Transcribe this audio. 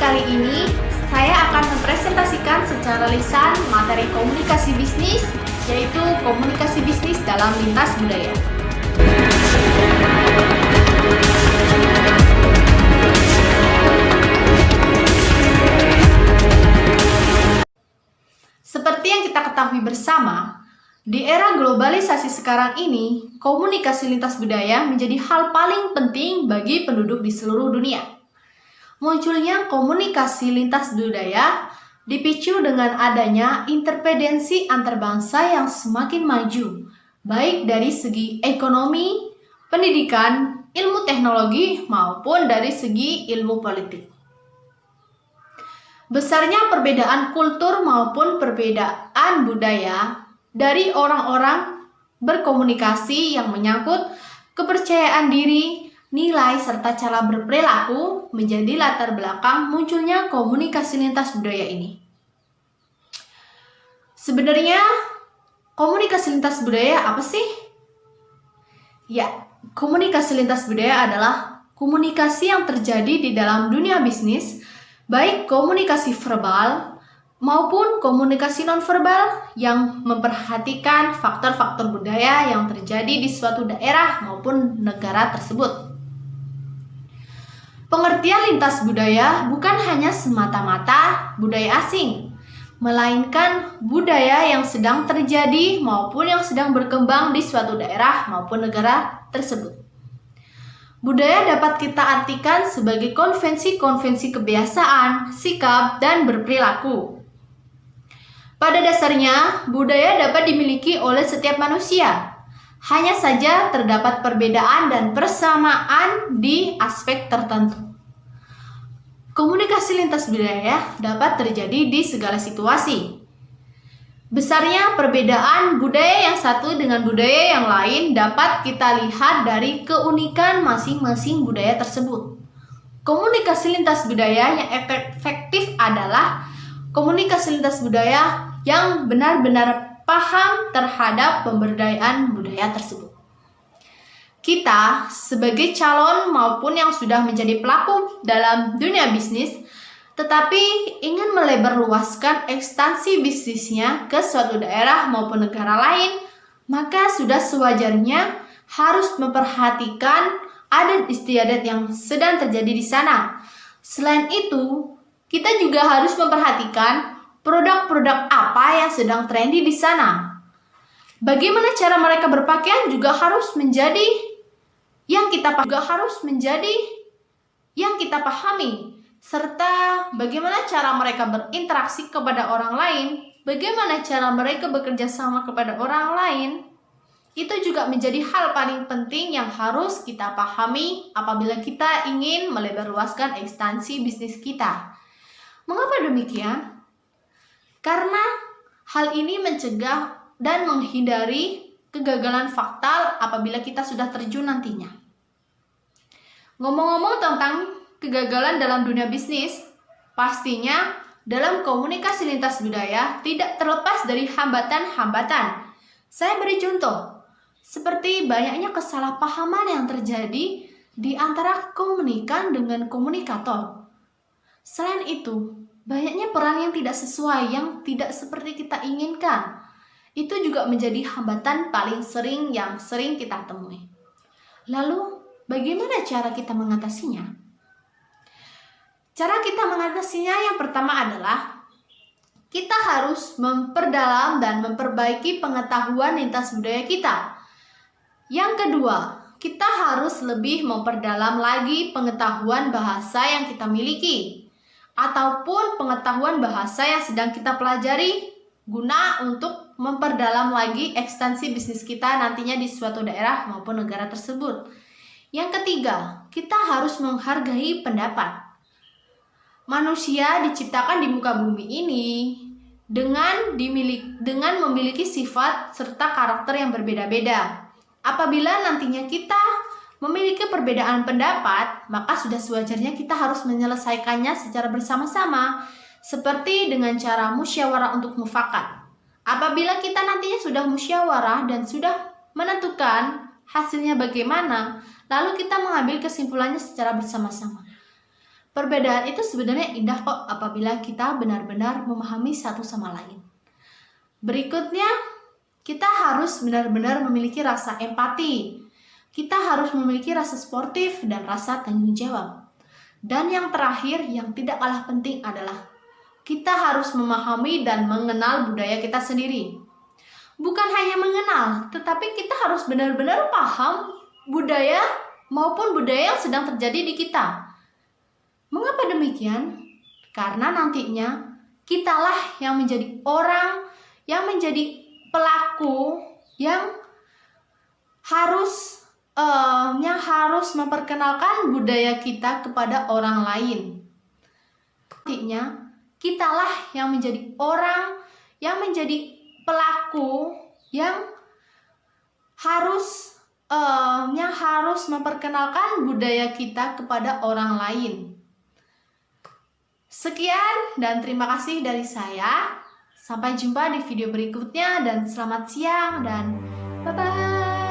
kali ini saya akan mempresentasikan secara lisan materi komunikasi bisnis, yaitu komunikasi bisnis dalam lintas budaya. Seperti yang kita ketahui bersama, di era globalisasi sekarang ini, komunikasi lintas budaya menjadi hal paling penting bagi penduduk di seluruh dunia. Munculnya komunikasi lintas budaya dipicu dengan adanya interdependensi antar bangsa yang semakin maju, baik dari segi ekonomi, pendidikan, ilmu teknologi, maupun dari segi ilmu politik. Besarnya perbedaan kultur maupun perbedaan budaya dari orang-orang berkomunikasi yang menyangkut kepercayaan diri, nilai, serta cara berperilaku menjadi latar belakang munculnya komunikasi lintas budaya ini. Sebenarnya, komunikasi lintas budaya apa sih? Ya, komunikasi lintas budaya adalah komunikasi yang terjadi di dalam dunia bisnis, baik komunikasi verbal maupun komunikasi nonverbal yang memperhatikan faktor-faktor budaya yang terjadi di suatu daerah maupun negara tersebut. Pengertian lintas budaya bukan hanya semata-mata budaya asing, melainkan budaya yang sedang terjadi maupun yang sedang berkembang di suatu daerah maupun negara tersebut. Budaya dapat kita artikan sebagai konvensi-konvensi kebiasaan, sikap, dan berperilaku. Pada dasarnya, budaya dapat dimiliki oleh setiap manusia. Hanya saja terdapat perbedaan dan persamaan di aspek tertentu. Komunikasi lintas budaya dapat terjadi di segala situasi. Besarnya perbedaan budaya yang satu dengan budaya yang lain dapat kita lihat dari keunikan masing-masing budaya tersebut. Komunikasi lintas budaya yang efektif adalah komunikasi lintas budaya yang benar-benar paham terhadap pemberdayaan budaya tersebut. Kita sebagai calon maupun yang sudah menjadi pelaku dalam dunia bisnis, tetapi ingin melebarluaskan ekstensi bisnisnya ke suatu daerah maupun negara lain, maka sudah sewajarnya harus memperhatikan adat istiadat yang sedang terjadi di sana. Selain itu, kita juga harus memperhatikan produk-produk apa yang sedang trendy di sana. Bagaimana cara mereka berpakaian juga harus menjadi yang kita pahami, serta bagaimana cara mereka berinteraksi kepada orang lain, bagaimana cara mereka bekerja sama kepada orang lain, itu juga menjadi hal paling penting yang harus kita pahami apabila kita ingin melebarluaskan ekstensi bisnis kita. Mengapa demikian? Karena hal ini mencegah dan menghindari kegagalan fatal apabila kita sudah terjun nantinya. Ngomong-ngomong tentang kegagalan dalam dunia bisnis, pastinya dalam komunikasi lintas budaya tidak terlepas dari hambatan-hambatan. Saya beri contoh, seperti banyaknya kesalahpahaman yang terjadi di antara komunikan dengan komunikator. Selain itu, banyaknya peran yang tidak sesuai, yang tidak seperti kita inginkan. Itu juga menjadi hambatan paling sering yang sering kita temui. Lalu, bagaimana cara kita mengatasinya? Cara kita mengatasinya yang pertama adalah kita harus memperdalam dan memperbaiki pengetahuan lintas budaya kita. Yang kedua, kita harus lebih memperdalam lagi pengetahuan bahasa yang kita miliki, ataupun pengetahuan bahasa yang sedang kita pelajari guna untuk memperdalam lagi ekstensi bisnis kita nantinya di suatu daerah maupun negara tersebut. Yang ketiga, kita harus menghargai pendapat. Manusia diciptakan di muka bumi ini dengan memiliki sifat serta karakter yang berbeda-beda. Apabila nantinya kita memiliki perbedaan pendapat, maka sudah sewajarnya kita harus menyelesaikannya secara bersama-sama, seperti dengan cara musyawarah untuk mufakat. Apabila kita nantinya sudah musyawarah dan sudah menentukan hasilnya bagaimana, lalu kita mengambil kesimpulannya secara bersama-sama. Perbedaan itu sebenarnya indah kok apabila kita benar-benar memahami satu sama lain. Berikutnya, kita harus benar-benar memiliki rasa empati. Kita harus memiliki rasa sportif dan rasa tanggung jawab. Dan yang terakhir, yang tidak kalah penting adalah kita harus memahami dan mengenal budaya kita sendiri. Bukan hanya mengenal, tetapi kita harus benar-benar paham budaya maupun budaya yang sedang terjadi di kita. Mengapa demikian? Karena nantinya kitalah yang menjadi orang, yang menjadi pelaku, yang harus memperkenalkan budaya kita kepada orang lain. Nantinya kitalah yang menjadi orang, yang menjadi pelaku, yang harus memperkenalkan budaya kita kepada orang lain. Sekian dan terima kasih dari saya. Sampai jumpa di video berikutnya dan selamat siang dan bye-bye.